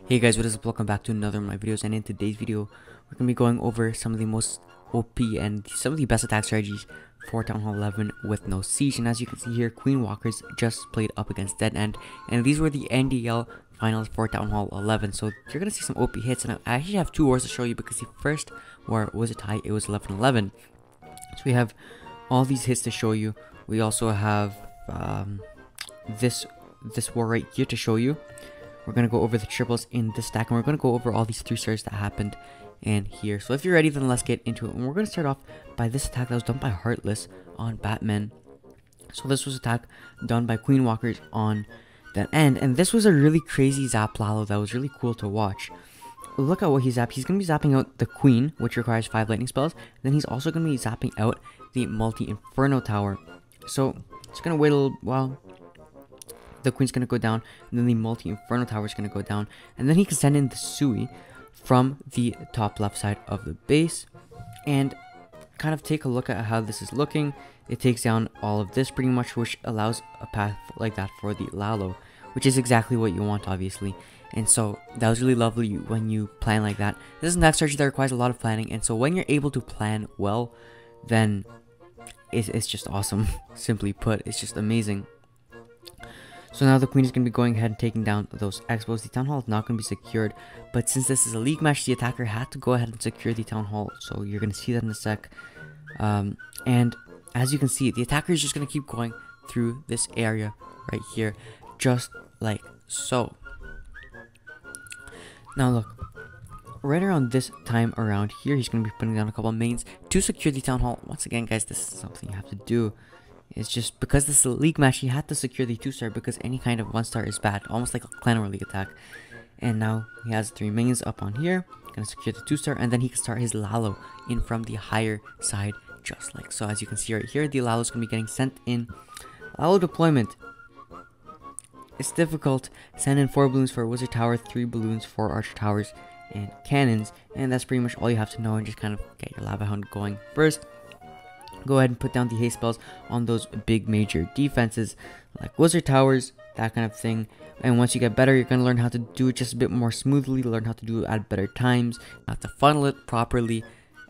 Hey guys, what is up? Welcome back to another of my videos, and in today's video we're going to be going over some of the most OP and some of the best attack strategies for Town Hall 11 with no siege. And as you can see here, Queen Walkers just played up against Dead End, and these were the NDL finals for Town Hall 11. So you're going to see some OP hits, and I actually have two wars to show you because the first war was a tie. It was 11-11. So we have all these hits to show you. We also have this war right here to show you. We're going to go over the triples in this stack, and we're going to go over all these 3 stars that happened in here. So if you're ready, then let's get into it. And we're going to start off by this attack that was done by Heartless on Batman. So this was an attack done by Queen Walkers on Dead End, and this was a really crazy Zap Lalo that was really cool to watch. Look at what he zapped. He's going to be zapping out the Queen, which requires 5 lightning spells. Then he's also going to be zapping out the multi-inferno tower. So it's going to wait a little while. The Queen's going to go down, and then the multi-inferno tower is going to go down, and then he can send in the Sui from the top left side of the base, and kind of take a look at how this is looking. It takes down all of this pretty much, which allows a path like that for the Lalo, which is exactly what you want, obviously. And so that was really lovely when you plan like that. This is an attack strategy that requires a lot of planning, and so when you're able to plan well, then it's just awesome. Simply put, it's just amazing. So now the Queen is going to be going ahead and taking down those expos. The Town Hall is not going to be secured, but since this is a league match, the attacker had to go ahead and secure the Town Hall. So you're going to see that in a sec. And as you can see, the attacker is just going to keep going through this area right here, just like so. Now look, right around this time around here, he's going to be putting down a couple of mains to secure the Town Hall. Once again, guys, this is something you have to do. It's just because this is a league match, he had to secure the 2-star because any kind of 1-star is bad, almost like a clan or league attack. And now he has 3 minions up on here, gonna secure the 2-star, and then he can start his Lalo in from the higher side, just like so. As you can see right here, the Lalo is gonna be getting sent in. Lalo deployment. It's difficult. Send in 4 balloons for a wizard tower, 3 balloons for archer towers and cannons, and that's pretty much all you have to know. And just kind of get your lava hound going first. Go ahead and put down the haste spells on those big major defenses like wizard towers, that kind of thing. And once you get better, you're going to learn how to do it just a bit more smoothly, learn how to do it at better times, how to funnel it properly,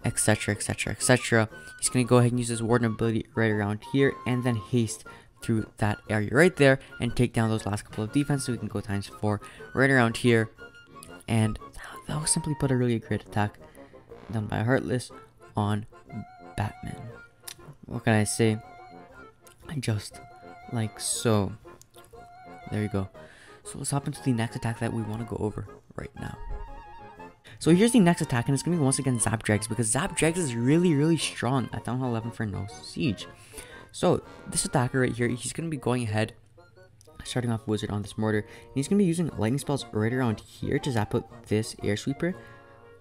etc, etc, etc. He's going to go ahead and use his warden ability right around here, and then haste through that area right there and take down those last couple of defenses. So we can go ×4 right around here, and that was simply put a really great attack done by Heartless on Batman. What can I say? Just like so. There you go. So let's hop into the next attack that we want to go over right now. So here's the next attack, and it's going to be once again Zap Drags, because Zap Drags is really strong at Town Hall 11 for no siege. So this attacker right here, he's going to be going ahead, starting off wizard on this mortar, and he's going to be using lightning spells right around here to zap out this air sweeper.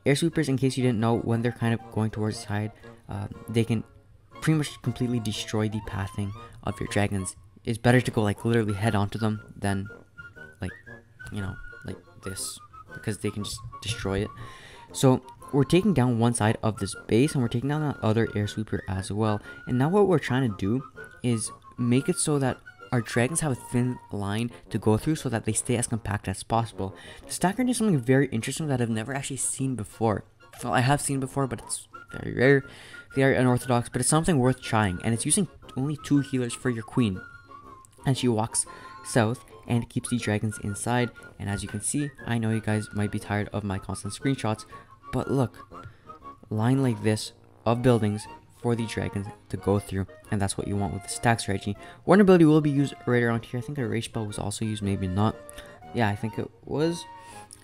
Air sweepers, in case you didn't know, when they're kind of going towards the side, they can pretty much completely destroy the pathing of your dragons. It's better to go like literally head onto them than like, you know, like this, because they can just destroy it. So we're taking down one side of this base, and we're taking down that other air sweeper as well. And now what we're trying to do is make it so that our dragons have a thin line to go through so that they stay as compact as possible. The stacker did something very interesting that I've never actually seen before. Well, I have seen before, but it's very rare, very unorthodox, but it's something worth trying. And it's using only 2 healers for your Queen, and she walks south and keeps the dragons inside. And as you can see, I know you guys might be tired of my constant screenshots, but look, line like this of buildings for the dragons to go through, and that's what you want with the stack strategy. Warden ability will be used right around here. I think a rage spell was also used, maybe not. Yeah, I think it was.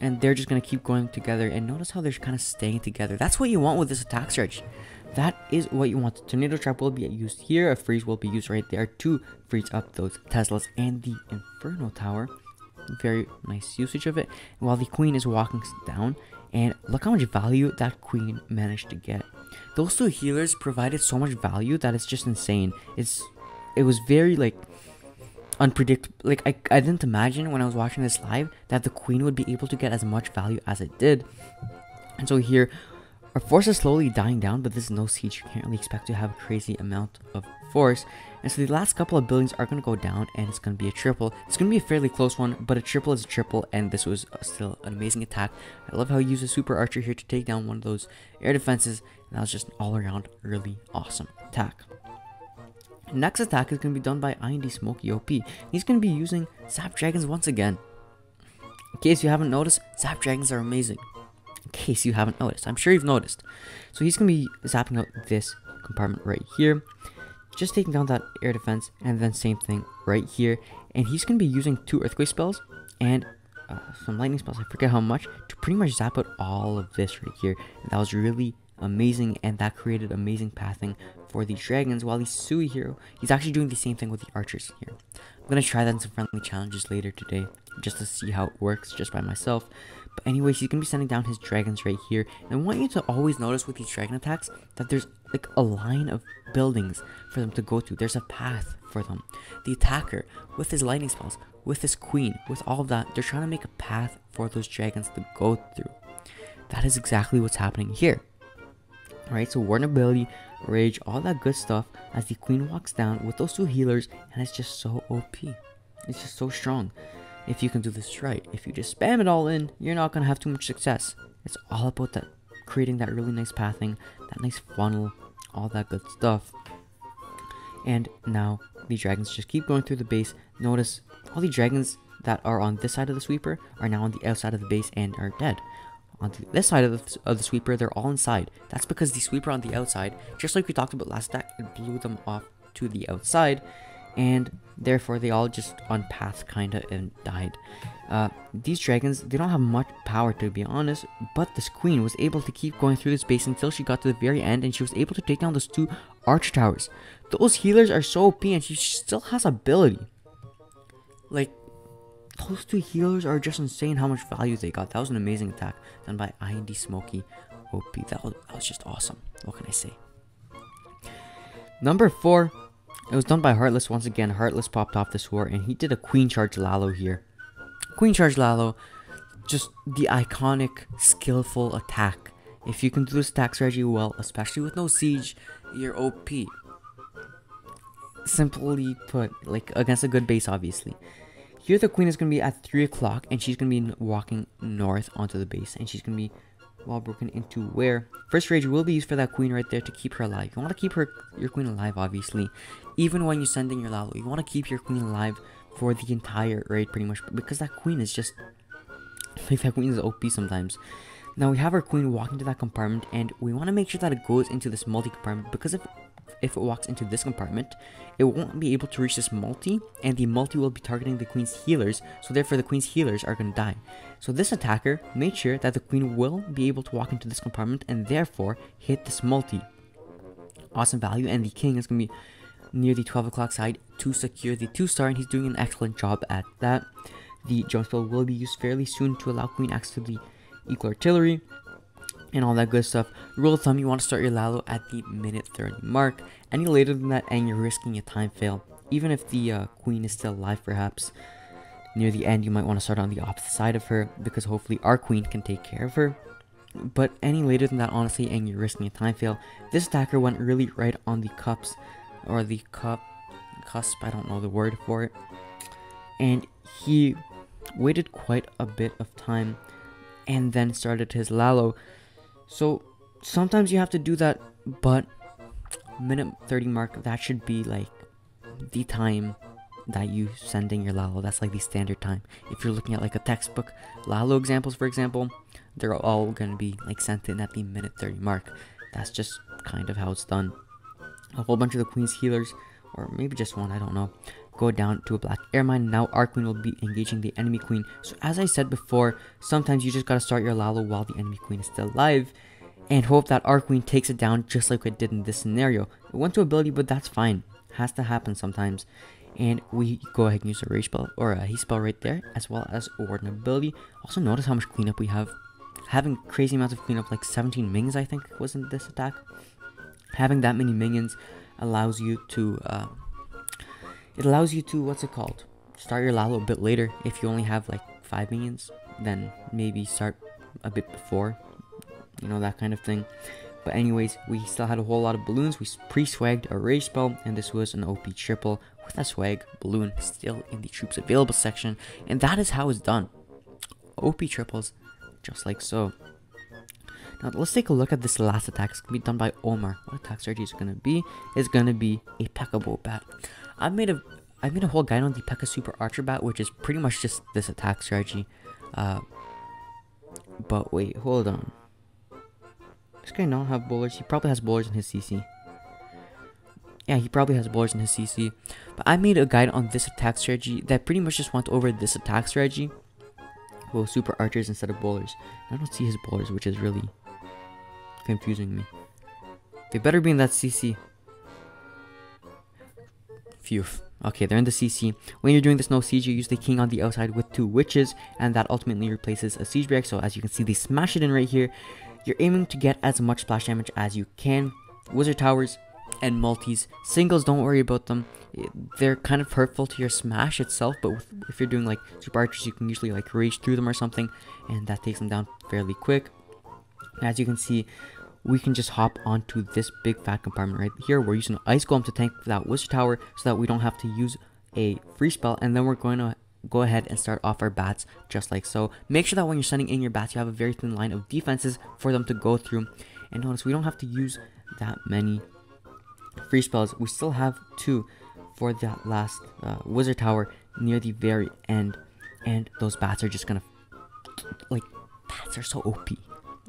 And they're just going to keep going together, and notice how they're kind of staying together. That's what you want with this attack strategy. That is what you want. The tornado trap will be used here. A freeze will be used right there to freeze up those Teslas and the Inferno Tower. Very nice usage of it. And while the Queen is walking down, and look how much value that Queen managed to get. Those 2 healers provided so much value that it's just insane. It was very like unpredictable. Like I didn't imagine when I was watching this live that the Queen would be able to get as much value as it did. And so here, Our force is slowly dying down, but this is no siege. You can't really expect to have a crazy amount of force. And so the last couple of buildings are going to go down, and it's going to be a triple. It's going to be a fairly close one, but a triple is a triple, and this was still an amazing attack. I love how he used a super archer here to take down one of those air defenses, and that was just an all-around really awesome attack. Next attack is going to be done by IND Smokey OP. He's going to be using Zap Dragons once again. In case you haven't noticed, Zap Dragons are amazing. In case you haven't noticed, I'm sure you've noticed. So he's going to be zapping out this compartment right here, just taking down that air defense, and then same thing right here. And he's going to be using 2 earthquake spells and some lightning spells, I forget how much, to pretty much zap out all of this right here. And that was really amazing, and that created amazing pathing for the dragons. While the Sui hero, he's actually doing the same thing with the archers here. I'm going to try that in some friendly challenges later today, just to see how it works just by myself. But anyways, he's going to be sending down his dragons right here. And I want you to always notice with these dragon attacks that there's like a line of buildings for them to go to. There's a path for them. The attacker, with his lightning spells, with his queen, with all of that, they're trying to make a path for those dragons to go through. That is exactly what's happening here. Alright, so warden ability, rage, all that good stuff as the queen walks down with those 2 healers, and it's just so OP. It's just so strong. If you can do this right, if you just spam it all in, you're not going to have too much success. It's all about that, creating that really nice pathing, that nice funnel, all that good stuff. And now the dragons just keep going through the base. Notice all the dragons that are on this side of the sweeper are now on the outside of the base and are dead. On this side of the sweeper, they're all inside. That's because the sweeper on the outside, just like we talked about last stack, it blew them off to the outside, and therefore they all just unpathed kinda and died. These dragons, they don't have much power, to be honest, but this queen was able to keep going through this base until she got to the very end, and she was able to take down those 2 archer towers. Those healers are so OP, and she still has ability. Like, those 2 healers are just insane how much value they got. That was an amazing attack done by IND Smokey OP. That was just awesome. What can I say? Number 4, it was done by Heartless once again. Heartless popped off this war, and he did a Queen Charge Lalo here. Queen Charge Lalo, just the iconic, skillful attack. If you can do this attack strategy well, especially with no siege, you're OP. Simply put, like against a good base, obviously. Here the queen is going to be at 3 o'clock, and she's going to be walking north onto the base, and she's going to be wall broken into where first rage will be used for that queen right there to keep her alive. You want to keep your queen alive, obviously. Even when you send in your Lalo, you want to keep your queen alive for the entire raid pretty much, because that queen is just like, that queen is OP sometimes. Now we have our queen walking to that compartment, and we want to make sure that it goes into this multi compartment, because if it walks into this compartment, it won't be able to reach this multi, and the multi will be targeting the queen's healers, so therefore the queen's healers are going to die. So this attacker made sure that the queen will be able to walk into this compartment and therefore hit this multi. Awesome value, and the king is going to be near the 12 o'clock side to secure the 2-star, and he's doing an excellent job at that. The jump spell will be used fairly soon to allow queen access to the equal artillery and all that good stuff. Rule of thumb, you want to start your Lalo at the minute 30 mark. Any later than that, and you're risking a time fail. Even if the queen is still alive, perhaps near the end, you might want to start on the opposite side of her, because hopefully our queen can take care of her. But any later than that, honestly, and you're risking a time fail. This attacker went really right on the cusp, I don't know the word for it, and he waited quite a bit of time and then started his Lalo. So sometimes you have to do that, but minute 30 mark, that should be like the time that you send in your Lalo. That's like the standard time. If you're looking at like a textbook Lalo examples, for example, they're all going to be like sent in at the minute 30 mark. That's just kind of how it's done. A whole bunch of the queen's healers, or maybe just one, I don't know, go down to a black air mine. Now our queen will be engaging the enemy queen. So as I said before, sometimes you just gotta start your Lalo while the enemy queen is still alive, and hope that our queen takes it down just like it did in this scenario. It went to ability, but that's fine. Has to happen sometimes. And we go ahead and use a rage spell, or a haste spell right there, as well as a warden ability. Also notice how much cleanup we have. Having crazy amounts of cleanup, like 17 minions I think was in this attack. Having that many minions allows you to what's it called, start your Lalo a bit later. If you only have like 5 minions, then maybe start a bit before, you know, that kind of thing. But anyways, we still had a whole lot of balloons. We pre-swagged a rage spell, and this was an OP triple with a swag balloon still in the troops available section, and that is how it's done. OP triples, just like so. Now let's take a look at this last attack. It's gonna be done by Omar. What attack strategy is it gonna be? It's gonna be a P.E.K.K.A. bow bat. I made a whole guide on the P.E.K.K.A. Super Archer bat, which is pretty much just this attack strategy. But wait, hold on. This guy not have bowlers. He probably has bowlers in his CC. Yeah, he probably has bowlers in his CC. But I made a guide on this attack strategy that pretty much just went over this attack strategy. Well, super archers instead of bowlers. I don't see his bowlers, which is really confusing me. They better be in that CC. Phew. Okay, they're in the CC. When you're doing this no siege, you use the king on the outside with 2 witches, and that ultimately replaces a siege drag. So as you can see, they smash it in right here. You're aiming to get as much splash damage as you can. Wizard towers and multis. Singles, don't worry about them. They're kind of hurtful to your smash itself, but if you're doing like super archers, you can usually like rage through them or something, and that takes them down fairly quick. And as you can see, we can just hop onto this big fat compartment right here. We're using Ice Golem to tank that Wizard Tower so that we don't have to use a free spell, and then we're going to go ahead and start off our bats just like so. Make sure that when you're sending in your bats, you have a very thin line of defenses for them to go through. And notice we don't have to use that many free spells. We still have 2 for that last Wizard Tower near the very end, and those bats are just gonna, like, bats are so OP.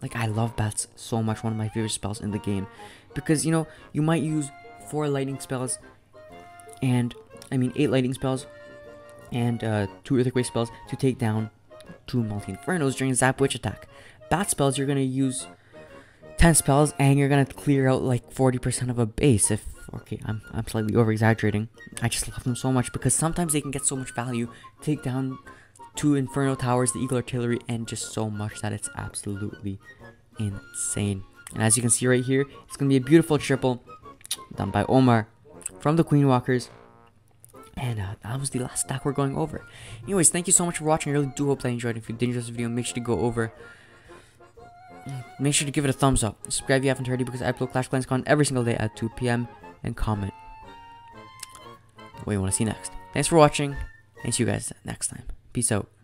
Like, I love bats so much. One of my favorite spells in the game, because, you know, you might use 4 lightning spells, and I mean 8 lightning spells and 2 earthquake spells to take down 2 multi-infernos during Zap Witch attack. Bat spells, you're gonna use 10 spells and you're gonna clear out like 40% of a base. If okay, I'm slightly over exaggerating. I just love them so much because sometimes they can get so much value, take down 2 Inferno Towers, the Eagle Artillery, and just so much that it's absolutely insane. And as you can see right here, it's gonna be a beautiful triple done by Omar from the Queen Walkers. And that was the last stack we're going over. Anyways, thank you so much for watching. I really do hope that you enjoyed. If you did enjoy this video, make sure to go over. Make sure to give it a thumbs up. Subscribe if you haven't already, because I upload Clash Clans content every single day at 2 PM. And comment what you want to see next. Thanks for watching, and see you guys next time. Peace out.